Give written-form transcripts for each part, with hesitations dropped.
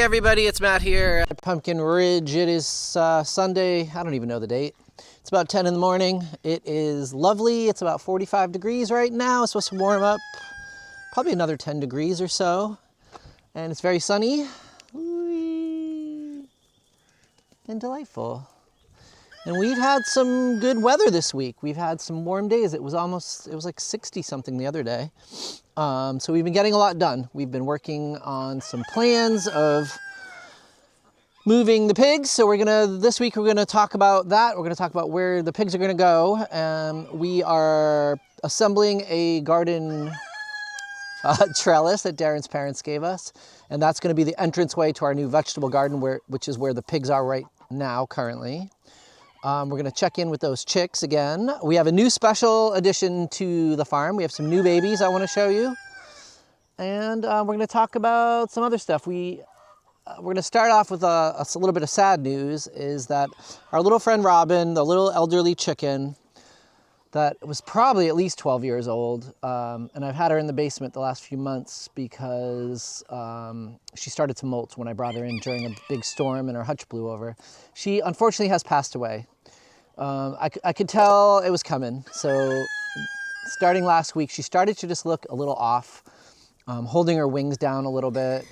everybody, it's Matt here at Pumpkin Ridge. It is Sunday, I don't even know the date. It's about 10 in the morning. It is lovely. It's about 45 degrees right now. It's supposed to warm up probably another 10 degrees or so. And it's very sunny and delightful. And we've had some good weather this week. We've had some warm days. It was like 60 something the other day. So we've been getting a lot done. We've been working on some plans of moving the pigs. So this week we're gonna talk about that. We're gonna talk about where the pigs are gonna go. We are assembling a garden trellis that Darren's parents gave us. And that's gonna be the entranceway to our new vegetable garden, which is where the pigs are right now currently. We're gonna check in with those chicks again. We have a new special addition to the farm. We have some new babies I wanna show you. And we're gonna talk about some other stuff. We're gonna start off with a little bit of sad news, is that our little friend Robin, the little elderly chicken that was probably at least 12 years old, and I've had her in the basement the last few months because she started to molt when I brought her in during a big storm and her hutch blew over. She unfortunately has passed away. I could tell it was coming. So starting last week, she started to just look a little off, holding her wings down a little bit.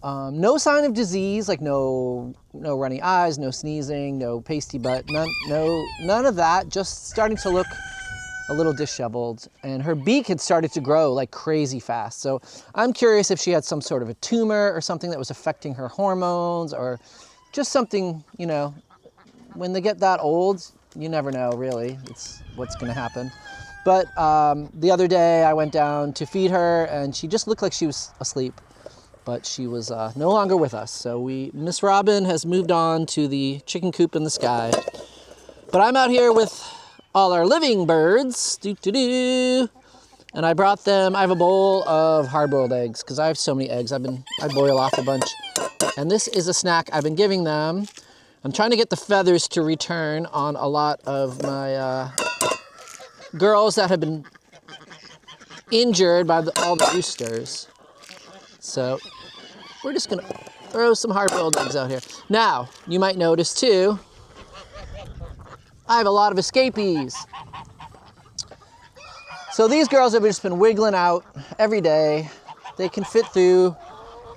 No sign of disease, like no runny eyes, no sneezing, no pasty butt, none of that, just starting to look a little disheveled. And her beak had started to grow like crazy fast. So I'm curious if she had some sort of a tumor or something that was affecting her hormones, or just something, when they get that old, you never know really what's gonna happen. But the other day I went down to feed her and she just looked like she was asleep. But she was no longer with us. So Miss Robin has moved on to the chicken coop in the sky. But I'm out here with all our living birds. And I brought them, I have a bowl of hard-boiled eggs because I have so many eggs. I boil off a bunch. And this is a snack I've been giving them. I'm trying to get the feathers to return on a lot of my girls that have been injured by all the roosters. So we're just gonna throw some hard-boiled eggs out here. Now, you might notice too, I have a lot of escapees. So these girls have just been wiggling out every day. They can fit through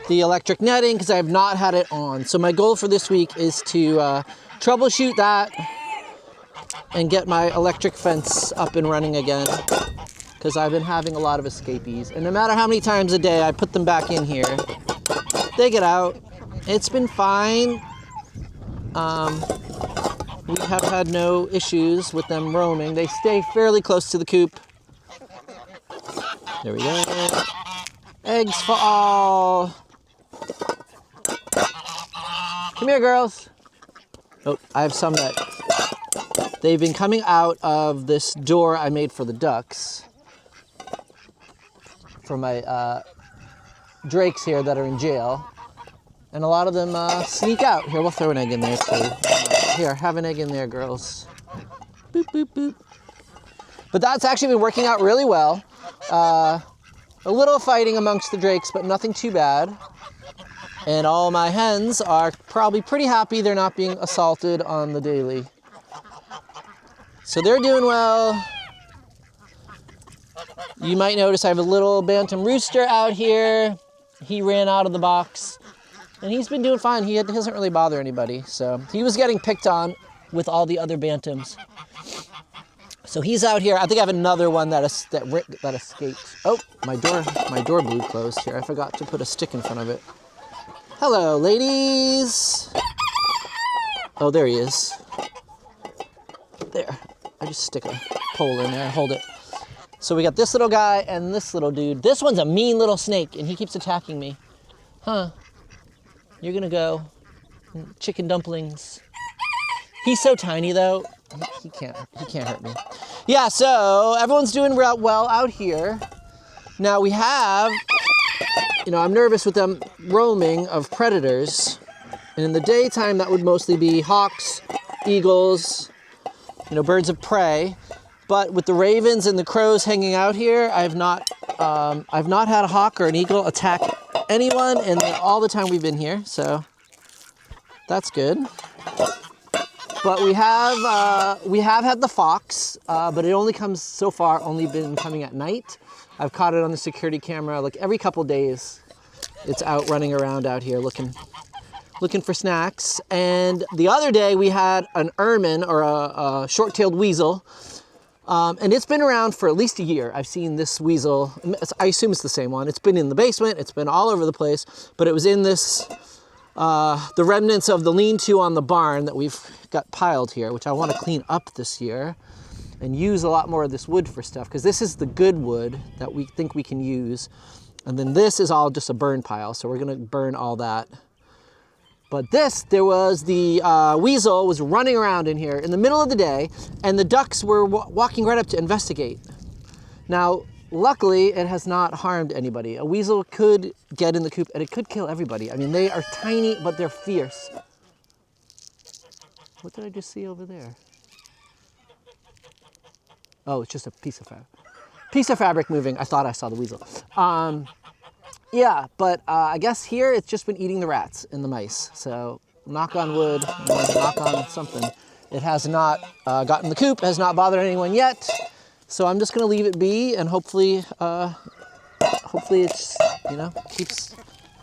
the electric netting because I have not had it on. So my goal for this week is to troubleshoot that and get my electric fence up and running again, because I've been having a lot of escapees. And no matter how many times a day I put them back in here, they get out. It's been fine. We have had no issues with them roaming. They stay fairly close to the coop. There we go. Eggs for all. Come here, girls. Oh, I have some that they've been coming out of this door I made for the ducks. For my drakes here that are in jail. And a lot of them sneak out. Here, we'll throw an egg in there too. Here, have an egg in there, girls. Boop, boop, boop. But that's actually been working out really well. A little fighting amongst the drakes, but nothing too bad. And all my hens are probably pretty happy they're not being assaulted on the daily. So they're doing well. You might notice I have a little bantam rooster out here. He ran out of the box and he's been doing fine. He doesn't really bother anybody. So he was getting picked on with all the other bantams. So he's out here. I think I have another one that escaped. Oh, my door blew closed here. I forgot to put a stick in front of it. Hello, ladies. Oh, there he is. There. I just stick a pole in there and hold it. So we got this little guy and this little dude. This one's a mean little snake and he keeps attacking me. Huh. You're gonna go. Chicken dumplings. He's so tiny though. He can't hurt me. Yeah, so everyone's doing well out here. Now we have, I'm nervous with them roaming of predators. And in the daytime that would mostly be hawks, eagles, birds of prey. But with the ravens and the crows hanging out here, I've not had a hawk or an eagle attack anyone in all the time we've been here, so that's good. But we have had the fox, but it only comes so far, only been coming at night. I've caught it on the security camera like every couple days. It's out running around out here looking for snacks. And the other day we had an ermine, or a short-tailed weasel, and it's been around for at least a year. I've seen this weasel, I assume it's the same one. It's been in the basement, it's been all over the place, but it was in this, the remnants of the lean-to on the barn that we've got piled here, which I want to clean up this year and use a lot more of this wood for stuff, because this is the good wood that we think we can use. And then this is all just a burn pile, so we're gonna burn all that. But there was the weasel was running around in here in the middle of the day, and the ducks were walking right up to investigate. Now, luckily, it has not harmed anybody. A weasel could get in the coop, and it could kill everybody. I mean, they are tiny, but they're fierce. What did I just see over there? Oh, it's just a piece of fabric. Piece of fabric moving. I thought I saw the weasel. Yeah, but I guess here it's just been eating the rats and the mice. So knock on wood, knock on something. It has not gotten the coop, has not bothered anyone yet. So I'm just gonna leave it be, and hopefully it's, you know,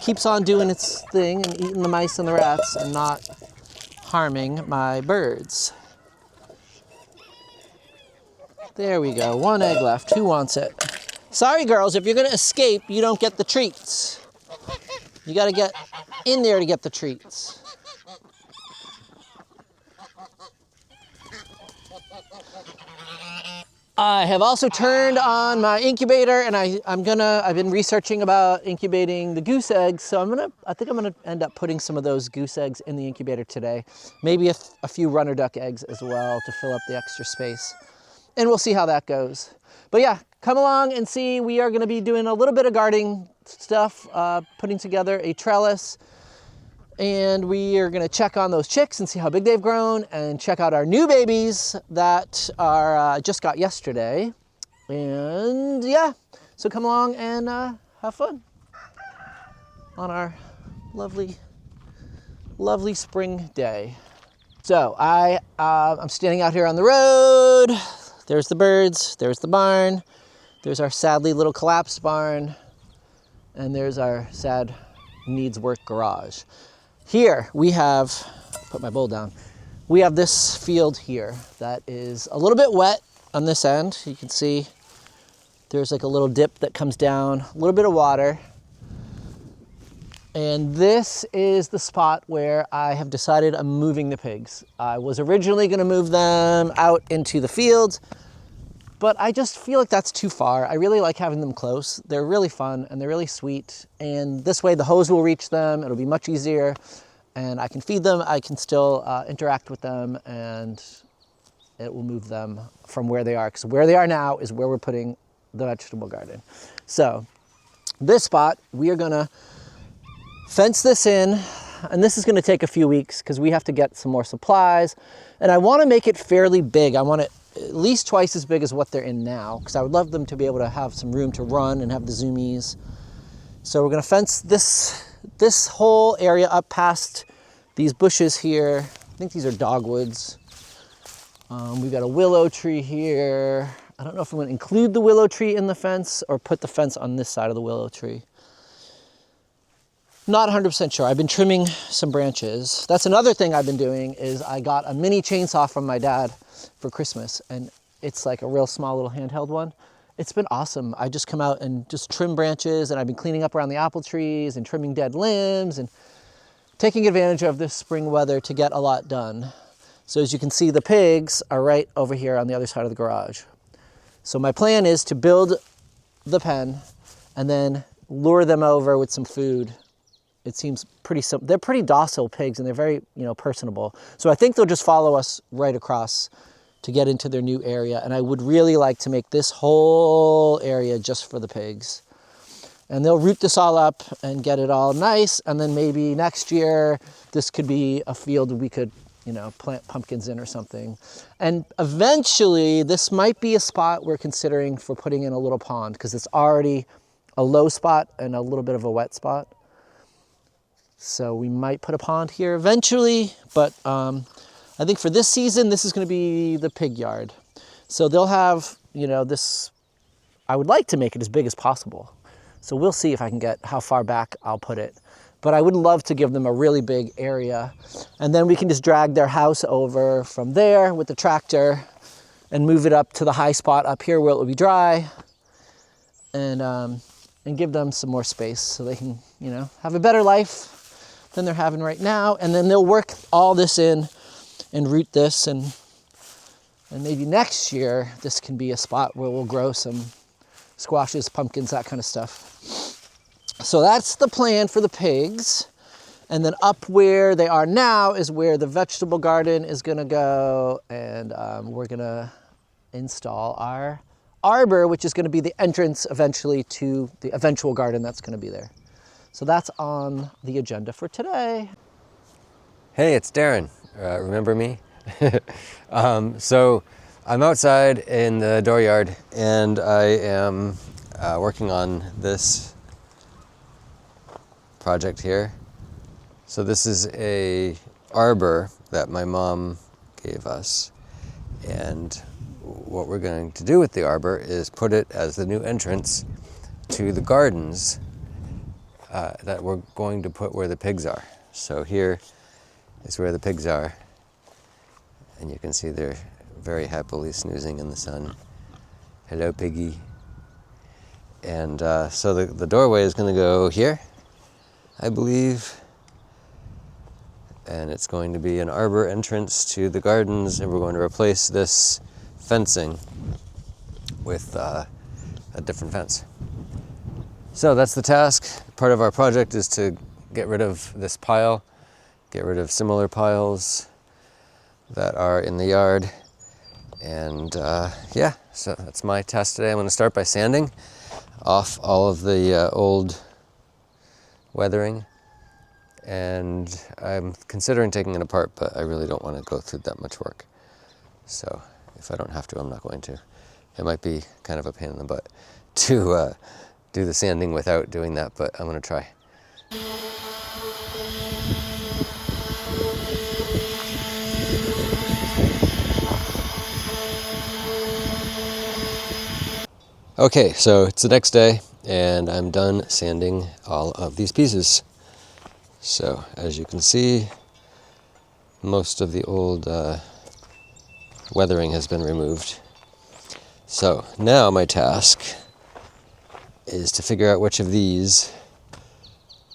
keeps on doing its thing and eating the mice and the rats and not harming my birds. There we go, 1 egg left. Who wants it? Sorry, girls, if you're gonna escape, you don't get the treats. You gotta get in there to get the treats. I have also turned on my incubator, and I've been researching about incubating the goose eggs, so I think I'm gonna end up putting some of those goose eggs in the incubator today. Maybe a few runner duck eggs as well to fill up the extra space. And we'll see how that goes. But yeah, come along and see. We are gonna be doing a little bit of gardening stuff, putting together a trellis, and we are gonna check on those chicks and see how big they've grown, and check out our new babies that are just got yesterday. And yeah, so come along and have fun on our lovely, lovely spring day. So I'm standing out here on the road. There's the birds, there's the barn, there's our sadly little collapsed barn, and there's our sad needs work garage. Here we have, put my bowl down, we have this field here that is a little bit wet on this end. You can see there's like a little dip that comes down, a little bit of water. And this is the spot where I have decided I'm moving the pigs. I was originally gonna move them out into the field, but I just feel like that's too far. I really like having them close. They're really fun and they're really sweet. And this way the hose will reach them. It'll be much easier, and I can feed them. I can still interact with them, and it will move them from where they are, because where they are now is where we're putting the vegetable garden. So this spot, we are gonna fence this in, and this is gonna take a few weeks because we have to get some more supplies, and I wanna make it fairly big. I want it at least twice as big as what they're in now, because I would love them to be able to have some room to run and have the zoomies. So we're gonna fence this whole area up past these bushes here. I think these are dogwoods. We've got a willow tree here. I don't know if I'm gonna include the willow tree in the fence or put the fence on this side of the willow tree. Not 100% sure. I've been trimming some branches. That's another thing I've been doing, is I got a mini chainsaw from my dad for Christmas, and it's like a real small little handheld one. It's been awesome. I just come out and just trim branches, and I've been cleaning up around the apple trees and trimming dead limbs and taking advantage of this spring weather to get a lot done. So as you can see, the pigs are right over here on the other side of the garage. So my plan is to build the pen and then lure them over with some food. It seems pretty simple. They're pretty docile pigs, and they're very, personable. So I think they'll just follow us right across to get into their new area. And I would really like to make this whole area just for the pigs. And they'll root this all up and get it all nice. And then maybe next year, this could be a field we could, plant pumpkins in or something. And eventually, this might be a spot we're considering for putting in a little pond, because it's already a low spot and a little bit of a wet spot. So we might put a pond here eventually, but I think for this season, this is going to be the pig yard. So they'll have, you know, this, I would like to make it as big as possible. So we'll see if I can get how far back I'll put it. But I would love to give them a really big area. And then we can just drag their house over from there with the tractor and move it up to the high spot up here where it will be dry. And give them some more space so they can, you know, have a better life than they're having right now. And then they'll work all this in and root this, and maybe next year this can be a spot where we'll grow some squashes, pumpkins, that kind of stuff. So that's the plan for the pigs. And then up where they are now is where the vegetable garden is gonna go, and we're gonna install our arbor, which is gonna be the entrance eventually to the eventual garden that's gonna be there. So that's on the agenda for today. Hey, it's Darren. Remember me? So I'm outside in the dooryard, and I am working on this project here. So this is a arbor that my mom gave us, and what we're going to do with the arbor is put it as the new entrance to the gardens that we're going to put where the pigs are. So here is where the pigs are, and you can see they're very happily snoozing in the sun. Hello, piggy. And so the doorway is going to go here, I believe, and it's going to be an arbor entrance to the gardens, and we're going to replace this fencing with a different fence. So that's the task. Part of our project is to get rid of this pile, get rid of similar piles that are in the yard. And yeah, so that's my task today. I'm going to start by sanding off all of the old weathering. And I'm considering taking it apart, but I really don't want to go through that much work. So if I don't have to, I'm not going to. It might be kind of a pain in the butt to do the sanding without doing that, but I'm going to try. Okay, so it's the next day, and I'm done sanding all of these pieces. So as you can see, most of the old weathering has been removed. So now my task is to figure out which of these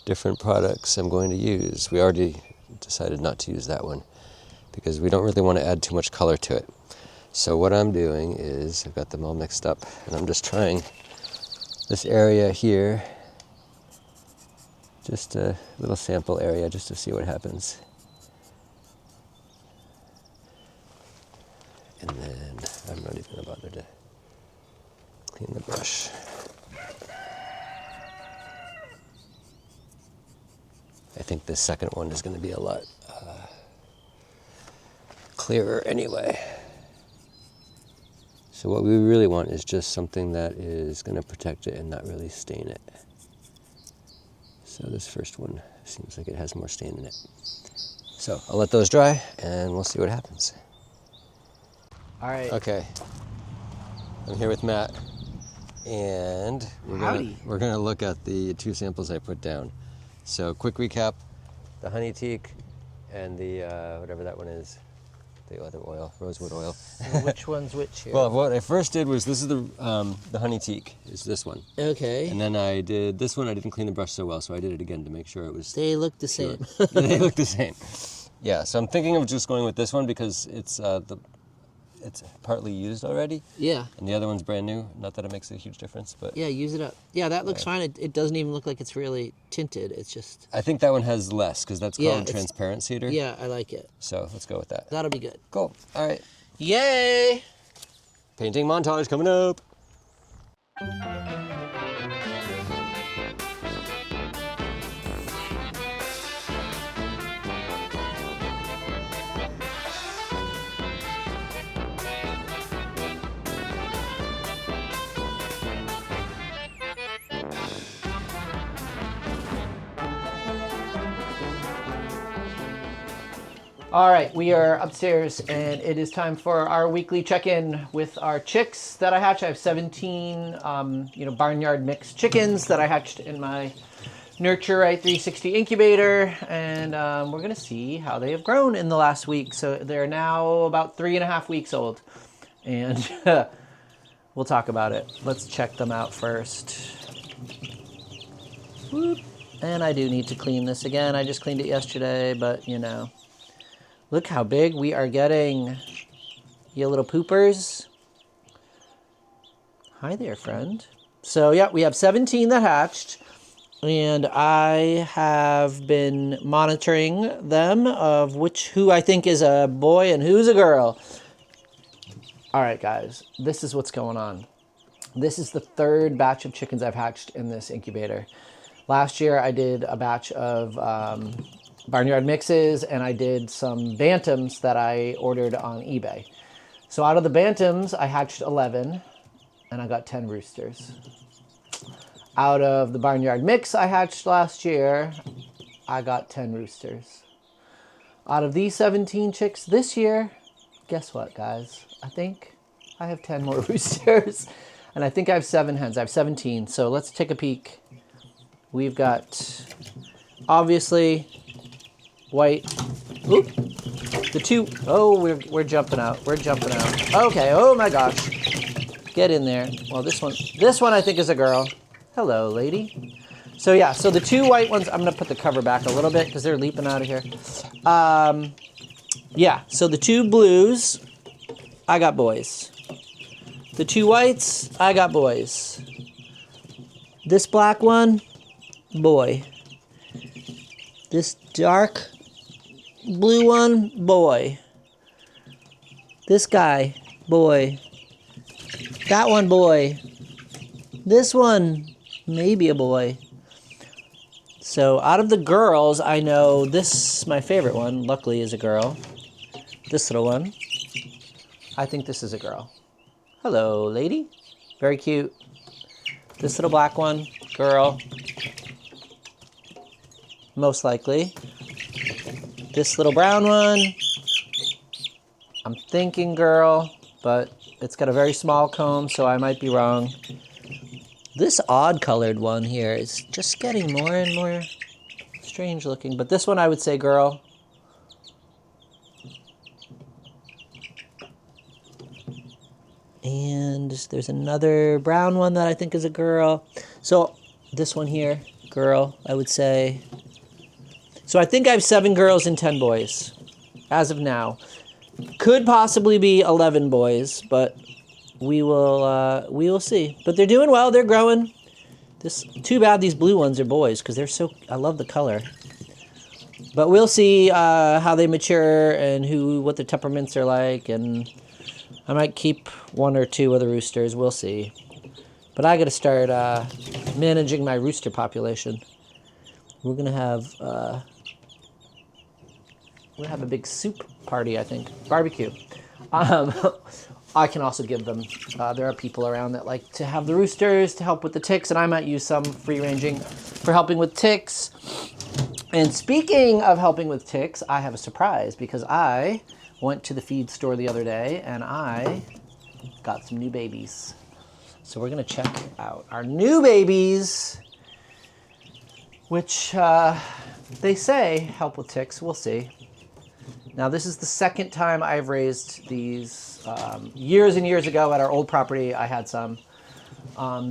different products I'm going to use. We already decided not to use that one because we don't really want to add too much color to it. So what I'm doing is I've got them all mixed up, and I'm just trying this area here, just a little sample area just to see what happens. And then I'm not even going to bother to clean the brush. I think this second one is going to be a lot clearer anyway. So what we really want is just something that is going to protect it and not really stain it. So this first one seems like it has more stain in it. So I'll let those dry and we'll see what happens. All right. Okay, I'm here with Matt, and we're gonna look at the two samples I put down. So quick recap: the honey teak and the whatever that one is, the other oil, rosewood oil. So which one's which here? Well, what I first did was this is the honey teak is this one. Okay. And then I did this one. I didn't clean the brush so well, so I did it again to make sure it was. They look the same. They look the same. Yeah. So I'm thinking of just going with this one because it's partly used already. Yeah. And the other one's brand new. Not that it makes a huge difference, but... Yeah, use it up. Yeah, that looks fine. It doesn't even look like it's really tinted. It's just... I think that one has less, because that's called transparent cedar. Yeah, I like it. So let's go with that. That'll be good. Cool. All right. Yay! Painting montage coming up. All right, we are upstairs and it is time for our weekly check-in with our chicks that I hatched. I have 17, barnyard mixed chickens that I hatched in my Nurture Right 360 incubator, and we're gonna see how they have grown in the last week. So they're now about 3.5 weeks old, and we'll talk about it. Let's check them out first. Whoop. And I do need to clean this again. I just cleaned it yesterday, but look how big we are getting. You little poopers. Hi there, friend. So yeah, we have 17 that hatched. And I have been monitoring them of who I think is a boy and who's a girl. All right, guys, this is what's going on. This is the third batch of chickens I've hatched in this incubator. Last year, I did a batch of barnyard mixes, and I did some bantams that I ordered on eBay. So out of the bantams, I hatched 11, and I got 10 roosters. Out of the barnyard mix I hatched last year, I got 10 roosters. Out of these 17 chicks this year, guess what, guys? I think I have 10 more roosters. And I think I have 7 hens. I have 17. So let's take a peek. We've got, obviously, white. Oop. The two. Oh, we're jumping out. We're jumping out. Okay. Oh, my gosh. Get in there. Well, this one I think is a girl. Hello, lady. So yeah, so the two white ones, I'm gonna put the cover back a little bit because they're leaping out of here. Yeah, so the two blues, I got boys. The two whites, I got boys. This black one, boy. This dark blue one, boy. This guy, boy. That one, boy. This one, maybe a boy. So out of the girls, I know this, my favorite one, luckily is a girl. This little one, I think this is a girl. Hello, lady. Very cute. This little black one, girl. Most likely. This little brown one, I'm thinking girl, but it's got a very small comb, so I might be wrong. This odd colored one here is just getting more and more strange looking, but this one I would say girl. And there's another brown one that I think is a girl. So this one here, girl, I would say. So I think I have 7 girls and 10 boys as of now. Could possibly be 11 boys, but we will see. But they're doing well. They're growing. Too bad these blue ones are boys because I love the color. But we'll see how they mature and what their temperaments are like. And I might keep 1 or 2 of the roosters. We'll see. But I got to start managing my rooster population. We're gonna have a big soup party, I think, barbecue. I can also give them, there are people around that like to have the roosters to help with the ticks, and I might use some free ranging for helping with ticks. And speaking of helping with ticks, I have a surprise because I went to the feed store the other day and I got some new babies. So we're gonna check out our new babies, which they say help with ticks. We'll see. Now, this is the second time I've raised these. Years and years ago at our old property, I had some.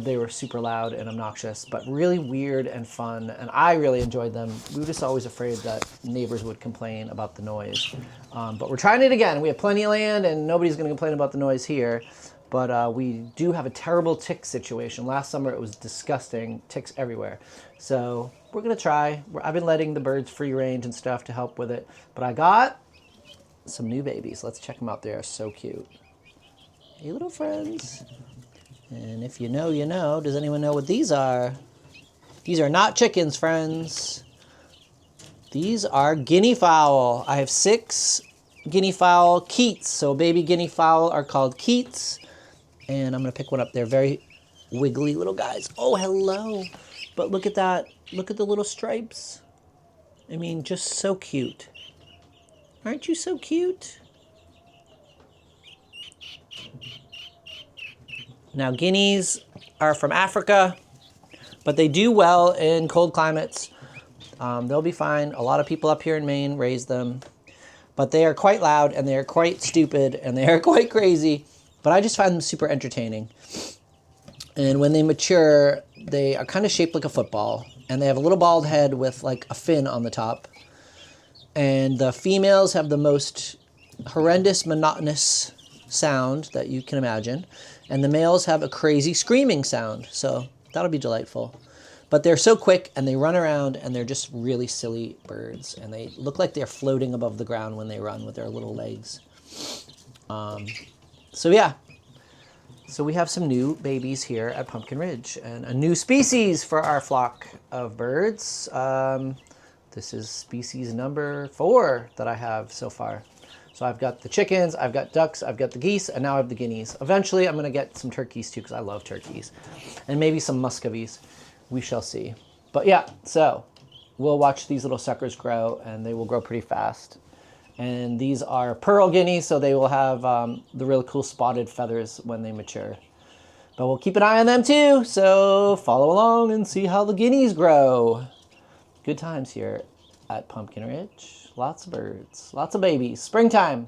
They were super loud and obnoxious, but really weird and fun, and I really enjoyed them. We were just always afraid that neighbors would complain about the noise. But we're trying it again. We have plenty of land, and nobody's going to complain about the noise here. But we do have a terrible tick situation. Last summer, it was disgusting. Ticks everywhere. So we're going to try. I've been letting the birds free range and stuff to help with it. But I got some new babies. Let's check them out. They're so cute. Hey, little friends. And if you know, you know. Does anyone know what these are? These are not chickens, friends. These are guinea fowl. I have 6 guinea fowl keets. So baby guinea fowl are called keets. And I'm going to pick one up. They're very wiggly little guys. Oh, hello. But look at that. Look at the little stripes. I mean, just so cute. Aren't you so cute? Now, guineas are from Africa, but they do well in cold climates. They'll be fine. A lot of people up here in Maine raise them, but they are quite loud and they are quite stupid and they are quite crazy, but I just find them super entertaining. And when they mature, they are kind of shaped like a football, and they have a little bald head with like a fin on the top. And the females have the most horrendous, monotonous sound that you can imagine. And the males have a crazy screaming sound. So that'll be delightful. But they're so quick and they run around and they're just really silly birds. And they look like they're floating above the ground when they run with their little legs. So yeah. So we have some new babies here at Pumpkin Ridge and a new species for our flock of birds. This is species number 4 that I have so far. So I've got the chickens, I've got ducks, I've got the geese, and now I have the guineas. Eventually I'm gonna get some turkeys too, because I love turkeys. And maybe some muscovies, we shall see. But yeah, so we'll watch these little suckers grow, and they will grow pretty fast. And these are pearl guineas, so they will have the really cool spotted feathers when they mature. But we'll keep an eye on them too, so follow along and see how the guineas grow. Good times here at Pumpkin Ridge. Lots of birds, lots of babies. Springtime.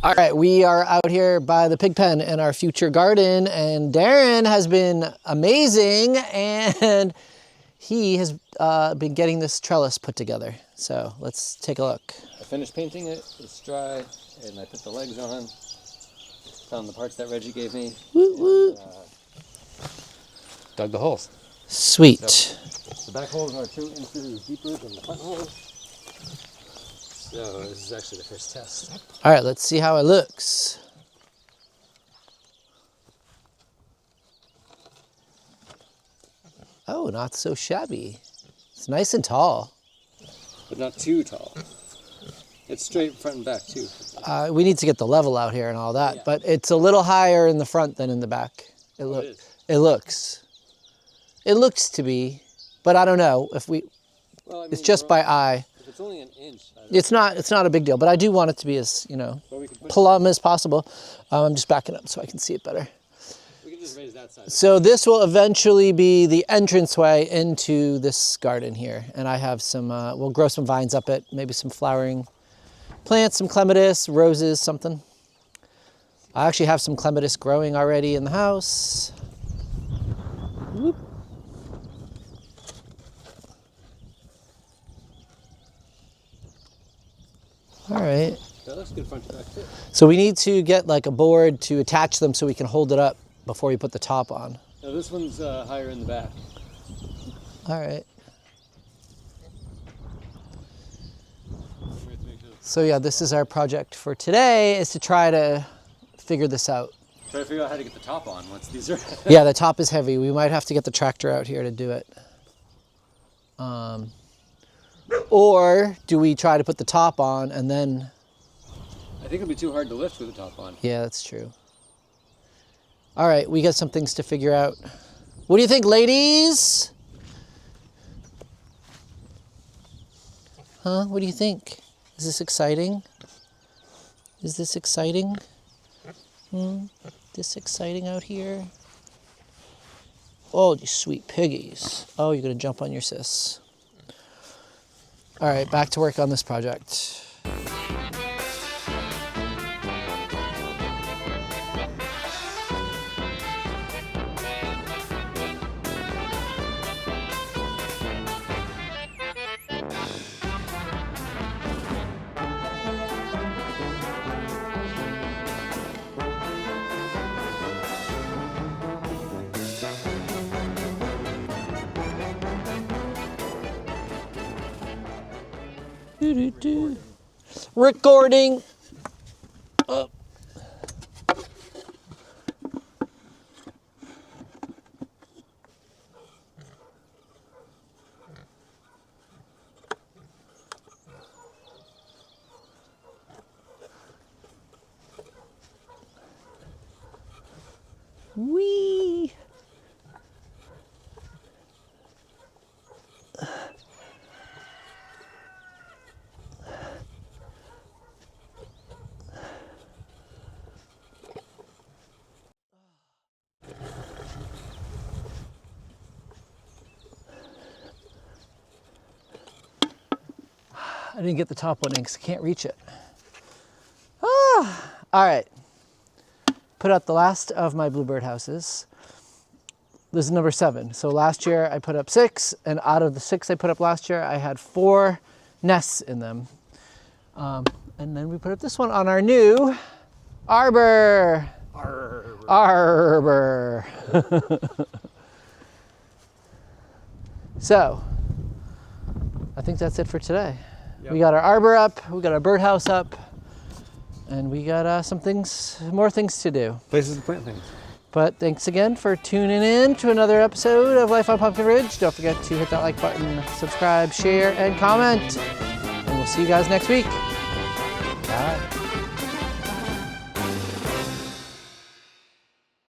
All right, we are out here by the pig pen in our future garden, and Darren has been amazing, and he has been getting this trellis put together. So let's take a look. I finished painting it, it's dry, and I put the legs on. Found the parts that Reggie gave me. Woo, woo. And, dug the holes. Sweet. So the back holes are 2 inches deeper than the front holes. So this is actually the first test. All right, let's see how it looks. Oh, not so shabby. It's nice and tall. But not too tall. It's straight front and back too. We need to get the level out here and all that, yeah. but it's a little higher in the front than in the back. It looks to be, but I don't know if we. Well, I mean, it's just by eye. If it's only an inch. It's not a big deal, but I do want it to be as, Well, we can plumb as possible. I'm just backing up so I can see it better. We can just raise that side. So this will eventually be the entranceway into this garden here. And I have some, we'll grow some vines up it, maybe some flowering plants, some clematis, roses, something. I actually have some clematis growing already in the house. Whoop. All right. That looks good front to back too. So we need to get like a board to attach them so we can hold it up before we put the top on. Now this one's higher in the back. All right. So yeah, this is our project for today, is to try to figure this out. Try to figure out how to get the top on once these are... Yeah, the top is heavy. We might have to get the tractor out here to do it. Or do we try to put the top on and then... I think it'd be too hard to lift with the top on. Yeah, that's true. All right, we got some things to figure out. What do you think, ladies? Huh? What do you think? Is this exciting? Is this exciting? This exciting out here? Oh, you sweet piggies. Oh, you're gonna jump on your sis. All right, back to work on this project. Recording. Whee! I didn't get the top one in because I can't reach it. Ah, all right. Put out the last of my bluebird houses. This is number 7. So last year I put up 6, and out of the 6 I put up last year, I had 4 nests in them. And then we put up this one on our new Arbor. Arbor. So, I think that's it for today. Yep. We got our arbor up, we got our birdhouse up, and we got more things to do. Places to plant things. But thanks again for tuning in to another episode of Life on Pumpkin Ridge. Don't forget to hit that like button, subscribe, share, and comment. And we'll see you guys next week. Bye.